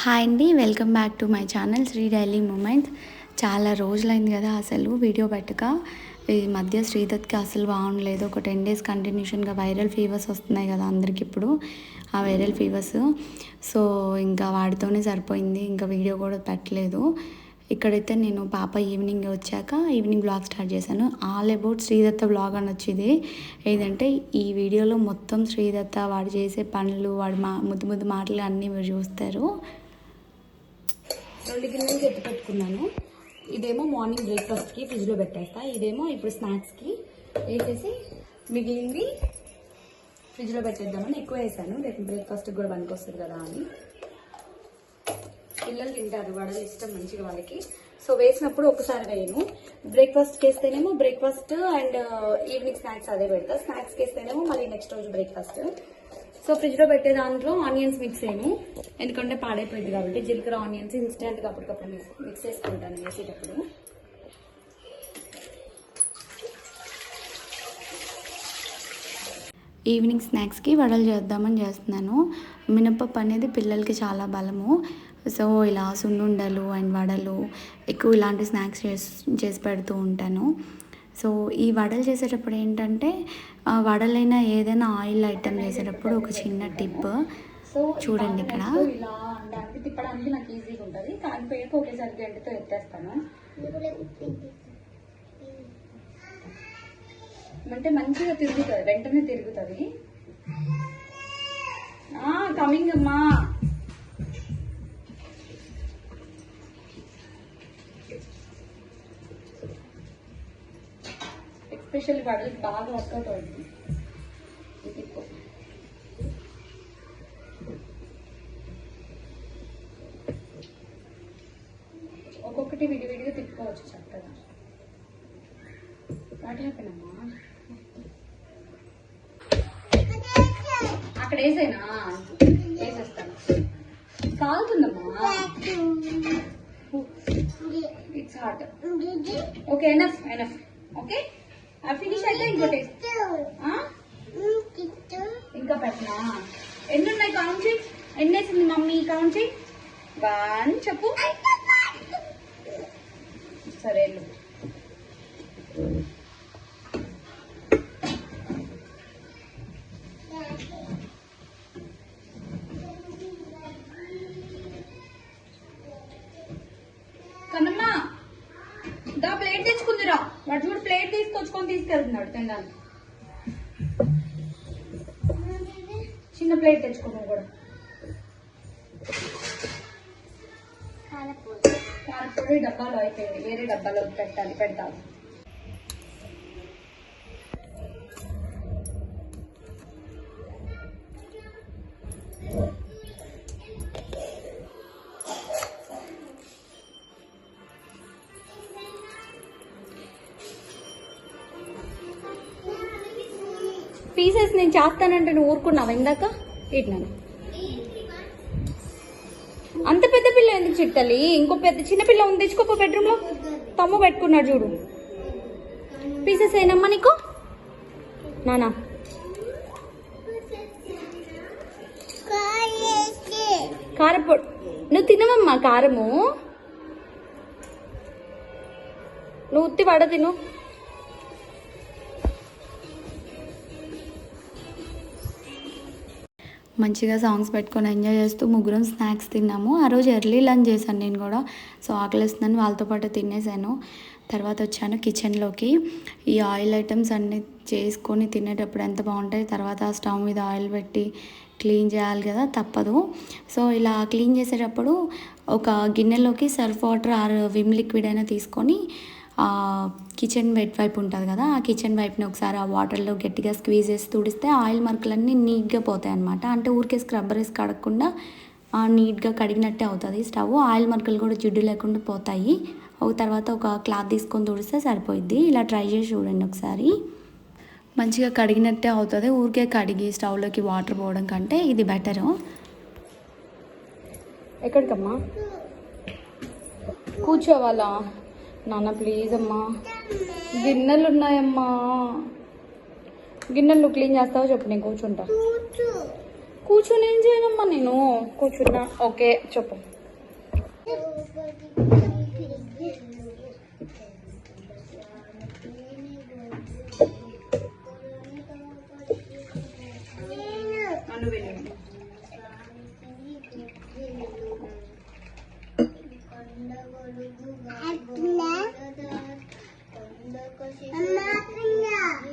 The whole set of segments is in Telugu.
హాయ్ అండి, welcome back to my channel Sri daily moments. చాలా రోజులైంది కదా అసలు వీడియో పెట్టక. ఈ మధ్య శ్రీదత్కి అసలు బాగుండలేదు. ఒక 10 days కంటిన్యూషన్గా వైరల్ ఫీవర్స్ వస్తున్నాయి కదా అందరికి ఇప్పుడు, ఆ వైరల్ ఫీవర్స్. సో ఇంకా వాడితోనే సరిపోయింది, ఇంకా వీడియో కూడా పెట్టలేదు. ఇక్కడైతే నేను పాప ఈవినింగ్ వచ్చాక ఈవినింగ్ బ్లాగ్ స్టార్ట్ చేశాను. ఆల్ అబౌట్ శ్రీదత్త బ్లాగ్ అని వచ్చింది. ఏదంటే ఈ వీడియోలో మొత్తం శ్రీదత్త వాడు చేసే పనులు, వాడి ముద్దు ముద్దు మాటలు అన్నీ మీరు చూస్తారు. 2 గిన్నెలు ఎత్తి పెట్టుకున్నాను. ఇదేమో మార్నింగ్ బ్రేక్ఫాస్ట్కి ఫ్రిడ్జ్లో పెట్టేస్తా, ఇదేమో ఇప్పుడు స్నాక్స్కి వేసేసి మిగిలింది ఫ్రిడ్జ్లో పెట్టేద్దామని ఎక్కువ వేసాను. రేపు బ్రేక్ఫాస్ట్కి కూడా పనికి వస్తుంది కదా అని. పిల్లలు తింటారు, వడలు ఇష్టం మంచిగా వాళ్ళకి. సో వేసినప్పుడు ఒకసారి వేయను. బ్రేక్ఫాస్ట్కి వేస్తేనేమో బ్రేక్ఫాస్ట్ అండ్ ఈవినింగ్ స్నాక్స్ అదే పెడతా. స్నాక్స్కి వేస్తేనేమో మళ్ళీ నెక్స్ట్ రోజు బ్రేక్ఫాస్ట్. సో ఫ్రిడ్జ్లో పెట్టే దాంట్లో ఆనియన్స్ మిక్స్ అయ్యాను, ఎందుకంటే పాడైపోయింది కాబట్టి. జీలకర్ర ఆనియన్స్ ఇన్స్టెంట్గా అప్పటికప్పుడు మిక్స్ చేసుకుంటాను వేసేటప్పుడు. ఈవినింగ్ స్నాక్స్కి వడలు చేద్దామని చేస్తున్నాను. మినపప్పు అనేది పిల్లలకి చాలా బలము. సో ఇలా సున్నుండలు అండ్ వడలు ఎక్కువ ఇలాంటి స్నాక్స్ చేసి పెడుతూ ఉంటాను. సో ఈ వడలు చేసేటప్పుడు ఏంటంటే, వడలైనా ఏదైనా ఆయిల్ ఐటమ్ చేసేటప్పుడు ఒక చిన్న టిప్ చూడండి. ఇక్కడ ఇలా అంటే తిప్పడానికి నాకు ఈజీగా ఉంటుంది, కానీ పేరుకు ఒకేసారి గంటతో ఎత్తేస్తాను. అంటే మంచిగా తిరుగుతుంది, వెంటనే తిరుగుతుంది. కమింగ్ అమ్మా. ఎస్పెషల్లీ వడలకి బాగా వర్కౌట్ అవుతుంది ఈ టిప్. ఒక్కొక్కటి విడివిడిగా తిప్పుకోవచ్చు చక్కగా. వాటి హ్యాపీనమ్మా అక్కడ వేసేనా? వేసేస్తాను. కాలుతుందమ్మా, it's hot. Okay, enough enough. Okay, finish అయితే ఇంకోటి ఇంకా పెట్టినా. ఎన్ని ఉన్నాయి కౌంట్ చేయి. ఎన్ని వేసింది మమ్మీ కౌంట్ చేయి. 1 చెప్పు. సరే కన్నమ్మా దా ప్లేట్ తెచ్చుకుందిరా. వాడు చూడు ప్లేట్ తీసుకెళ్తున్నాడు తినడానికి. చిన్న ప్లేట్ తెచ్చుకున్నావు కూడా. కారపొడి డబ్బాలో అయిపోయింది, వేరే డబ్బాలో పెడతాను. పీసెస్ నేను చేస్తానంటే నువ్వు ఊరుకున్నావు ఇందాక. ఇట్లా అంత పెద్ద పిల్ల ఎందుకు చిట్టలి? ఇంకో చిన్న పిల్ల ఉంది, తెచ్చుకోపో. బెడ్రూమ్ లో తమ్ము పెట్టుకున్నాడు చూడు. పీసెస్ అయినమ్మా నీకు నానా? కారపొడి నువ్వు తినవమ్మా. కారము నువ్వు ఉత్తి వడ తిను. మంచిగా సాంగ్స్ పెట్టుకొని ఎంజాయ్ చేస్తూ ముగ్గురం స్నాక్స్ తిన్నాము. ఆ రోజు ఎర్లీ లంచ్ చేశాను నేను కూడా. సో ఆకలిస్తుందని వాళ్ళతో పాటు తినేసాను. తర్వాత వచ్చాను కిచెన్లోకి. ఈ ఆయిల్ ఐటమ్స్ అన్నీ చేసుకొని తినేటప్పుడు ఎంత బాగుంటాయి. తర్వాత స్టవ్ మీద ఆయిల్ పెట్టి క్లీన్ చేయాలి కదా, తప్పదు. సో ఇలా క్లీన్ చేసేటప్పుడు ఒక గిన్నెలోకి Surf water or Vim liquid అయినా తీసుకొని కిచెన్ వెట్ వైప్ ఉంటుంది కదా, ఆ కిచెన్ వైప్ని ఒకసారి ఆ వాటర్లో గట్టిగా స్క్వీజ్ చేసి తుడిస్తే ఆయిల్ మరకలన్నీ నీట్గా పోతాయి అన్నమాట. అంటే ఊరికే స్క్రబ్బర్ వేసి కడగకుండా నీట్గా కడిగినట్టే అవుతుంది స్టవ్. ఆయిల్ మరకలు కూడా జిడ్డు లేకుండా పోతాయి. తర్వాత ఒక క్లాత్ తీసుకొని తుడిస్తే సరిపోయిద్ది. ఇలా ట్రై చేసి చూడండి ఒకసారి. మంచిగా కడిగినట్టే అవుతుంది. ఊరికే కడిగి స్టవ్లోకి వాటర్ పోవడం కంటే ఇది బెటరు. ఎక్కడికమ్మా కూర్చోవాలా నాన్న? ప్లీజ్ అమ్మా, గిన్నెలు ఉన్నాయమ్మా. గిన్నెలు నువ్వు క్లీన్ చేస్తావో చెప్పు, నేను కూర్చుంటా. కూర్చొని ఏం చేయనమ్మా నేను కూర్చున్నా. ఓకే చెప్పు.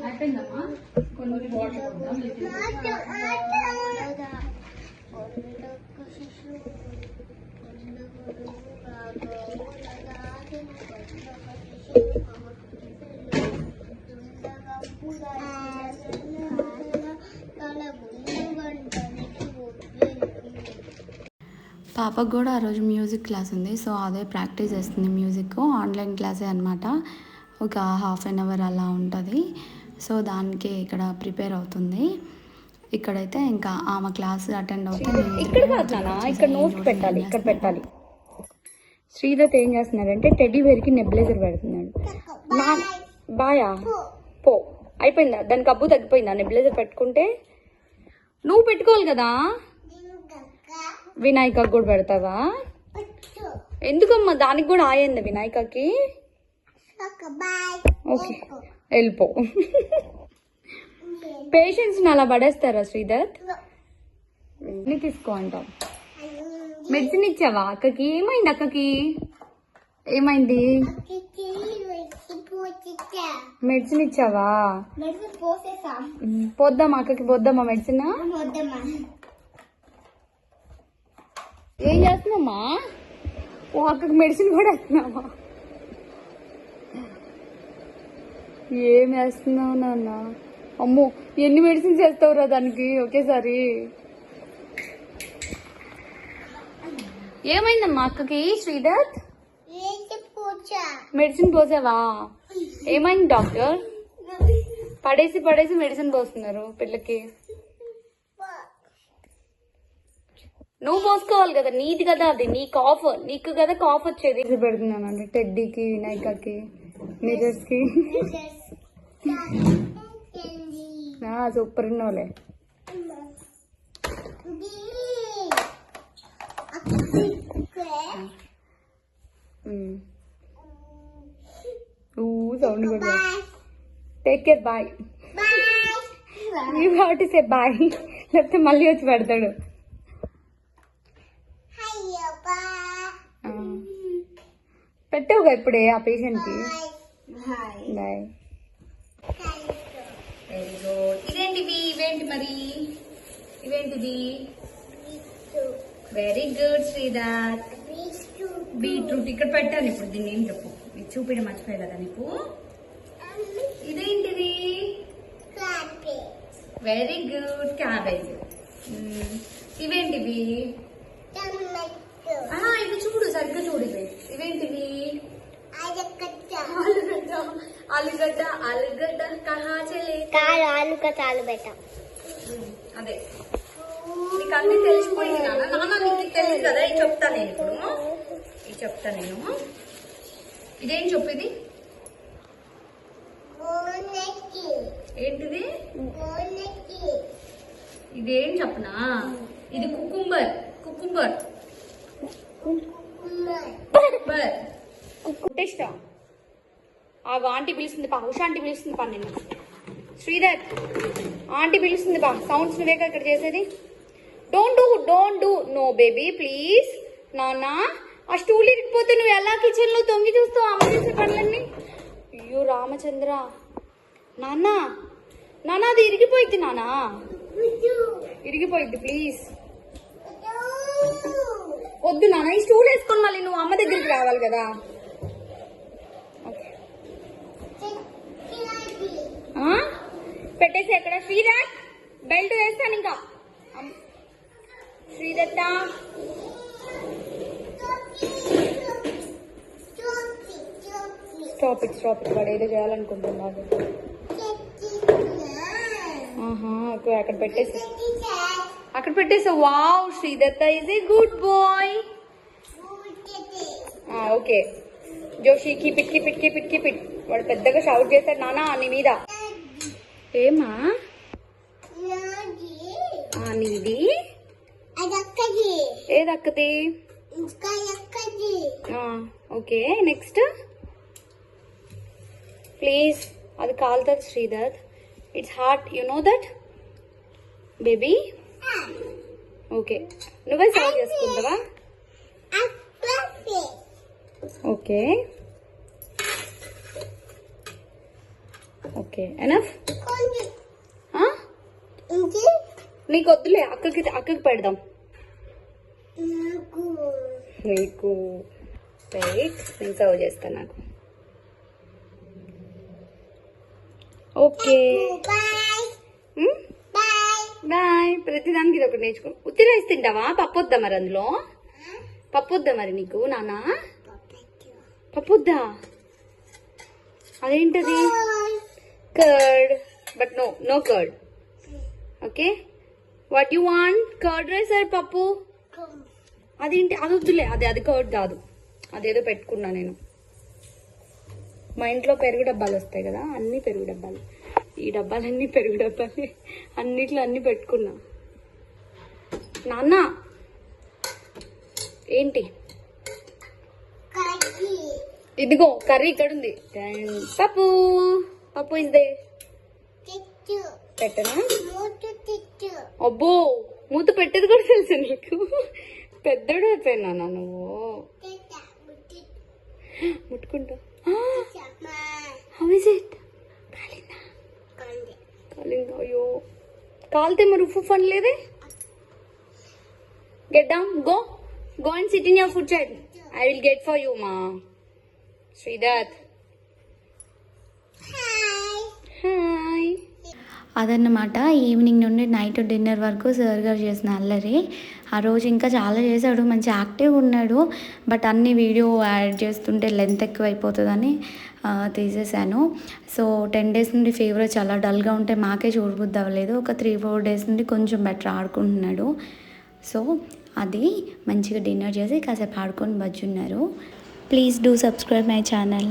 అయిపోయిందమ్మా, కొన్ని వాటర్ పాపకు కూడా ఆ రోజు మ్యూజిక్ క్లాస్ ఉంది. సో అదే ప్రాక్టీస్ చేస్తుంది. మ్యూజిక్ ఆన్లైన్ క్లాసే అనమాట. ఒక హాఫ్ అన్ అవర్ అలా ఉంటుంది. సో దానికి ఇక్కడ ప్రిపేర్ అవుతుంది. ఇక్కడైతే ఇంకా ఆమె క్లాస్ అటెండ్ అవుతుంది. ఇక్కడ నోట్ పెట్టాలి, ఇక్కడ పెట్టాలి. శ్రీదత్ ఏం చేస్తున్నాడంటే టెడ్డీ బేర్కి నెబ్లైజర్ పెడుతున్నాడు. నా బాయా పో అయిపోయిందా? దానికి అబ్బు తగ్గిపోయిందా నెబ్లైజర్ పెట్టుకుంటే? నువ్వు పెట్టుకోవాలి కదా. వినాయకకి కూడా పెడతావా? ఎందుకమ్మా? దానికి కూడా ఆయింది వినాయకకి. ఓకే వెళ్ళిపో. పేషెంట్స్ అలా పడేస్తారా శ్రీదత్? తీసుకో అంటాం. మెడిసిన్ ఇచ్చావా అక్కకి? ఏమైంది అక్కకి? ఏమైంది? మెడిసిన్ ఇచ్చావా? పోద్దామా అక్కకి? పోద్దామా మెడిసిన్? ఏం చేస్తున్నామా? ఓ అక్కకి మెడిసిన్ కూడా వేస్తున్నావా? ఏం వేస్తున్నావు నాన్న? అమ్మో ఎన్ని మెడిసిన్స్ వేస్తావురా దానికి ఒకేసారి? ఏమైందమ్మా అక్కకి శ్రీదత్? మెడిసిన్ పోసావా? ఏమైంది డాక్టర్? పడేసి పడేసి మెడిసిన్ పోస్తున్నారు పిల్లకి. నువ్వు పోసుకోవాలి కదా, నీది కదా అది. నీ కాఫ్, నీకు కదా కాఫ్ వచ్చేది. పెడుతున్నాను అంటే టెడ్డీకి, వినాయకకి, మిర్రర్స్ కి. సూపర్ ఉన్నోలే. సౌండ్ కూడా. Take care, bye. You have to say bye, లేకపోతే మళ్ళీ వచ్చి పెడతాడు. పెట్టావుగా ఇప్పుడే ఆ పేషెంట్ కి. బాయ్. Very good. ఇదేంటివి? ఇవేంటి మరి? ఇవేంటిది? Very good Sridath. బీట్రూట్ ఇక్కడ పెట్టాను. ఇప్పుడు దీన్ని ఏం చెప్పు, ఇది చూపించడం మర్చిపోయా కదా నీకు. ఇదేంటిది? Very good, cabbage. ఇవేంటివి? ఇవి చూడు, సరిగ్గా చూడు. ఇవేంటివి? ఆలుగడ్డ. ఆలుగడ్డ ఆలుగడ్డ కహా చలే? ఆలు చాలు బెట. అదే నీకు అన్ని తెలిసిపోయింది నాన్న. నాన్న నీకు తెలియదు కదా. ఇది చెప్తా నేను ఇప్పుడు. ఇది చెప్తా నేను. ఇదేం చెప్పు? ఇది ఏంటిది? ఇదేం చెప్పనా? ఇది కుకుంబర్. కుకుంబర్ ఇష్టం. ఆంటీ పిలుస్తుంది పా. ఉషా ఆంటీ పిలుస్తుంది పా. నేను శ్రీదత్ ఆంటీ పిలుస్తుంది పా. సౌండ్స్ నువ్వే ఇక్కడ చేసేది. Don't do no baby please. నాన్న ఆ స్టూల్ ఇరిగిపోతే నువ్వు ఎలా కిచెన్ లో తొంగి చూస్తావు అమ్మ చేసే పనులన్నీ? అయ్యో రామచంద్ర. నాన్న నాన్న అది ఇరిగిపోయింది నాన్న, ఇరిగిపోయింది ప్లీజ్. వద్దు నాన్న, ఈ స్టూల్ వేసుకొని మళ్ళీ నువ్వు అమ్మ దగ్గరికి రావాలి కదా. పెట్టేసి ఎక్కడ? శ్రీదత్ బెల్ట్ వేస్తాను ఇంకా. Sridatta stop it, stop it. వాడు ఏదో చేయాలనుకుంటున్నాడు. అక్కడ పెట్టేసి, అక్కడ పెట్టేసా. Wow Sridatta is a good boy. Okay Joshi keep it, keep it, keep it, keep it. వాడు పెద్దగా షౌట్ చేస్తాడు నాన్న నీ మీద. ఏమా నీది? ఏది అక్కది? Okay, next please. అది కాలుతుంది Sridhar. It's hot, you know that baby. Okay, నువ్వే సర్వ్ చేసుకుంటావా? Okay okay, enough. నీకు వద్దులే, అక్కకి పెడదాం. నీకు వెయిట్, నేను సర్వ్ చేస్తాను. నాకు ఓకే బాయ్. ప్రతిదానికి ఇది ఒకటి నేర్చుకో. ఉత్తి రైస్ తింటావా? పప్పు వద్దా మరి? అందులో పప్పు వద్దా మరి నీకు? నానా పప్పు వద్దా? అదేంటది? Curd, but no curd. Okay, what you want? Curd rice or పప్పు? అదేంటి? అది వద్దులే, అది కర్డ్ కాదు. అదేదో పెట్టుకున్నా నేను. మా ఇంట్లో పెరుగు డబ్బాలు వస్తాయి కదా, అన్ని పెరుగు డబ్బాలు. ఈ డబ్బాలన్నీ పెరుగు డబ్బాలే. అన్నిట్లో అన్ని పెట్టుకున్నా. నాన్న ఏంటి? ఇదిగో కర్రీ ఇక్కడ ఉంది. పప్పు ఇస్ దే. పెట్టనా? అబ్బో, మూత పెట్టేది కూడా తెలుసు నీకు. పెద్దడు అయిపోయినా నువ్వు. ముట్టుకుంటా. How is it? కాలిందా? అయ్యో, కాలితే మరి ఉప్పు అనలేదే. Get down, go and sit in your food side. I will get for you మా శ్రీధర్. హాయ్. అదన్నమాట, ఈవినింగ్ నుండి నైట్ డిన్నర్ వరకు సార్ గారు చేసిన అల్లరి. ఆ రోజు ఇంకా చాలా చేశాడు, మంచి యాక్టివ్గా ఉన్నాడు. బట్ అన్ని వీడియో యాడ్ చేస్తుంటే లెంత్ ఎక్కువ అయిపోతుందని తీసేశాను. సో 10 days నుండి ఫీవర్ చాలా డల్గా ఉంటే మాకే చూడబుద్ది అవ్వలేదు. ఒక 3-4 days నుండి కొంచెం బెటర్ ఆడుకుంటున్నాడు. సో అది మంచిగా డిన్నర్ చేసి కాసేపు ఆడుకొని బజ్జున్నారు. Please do subscribe my channel.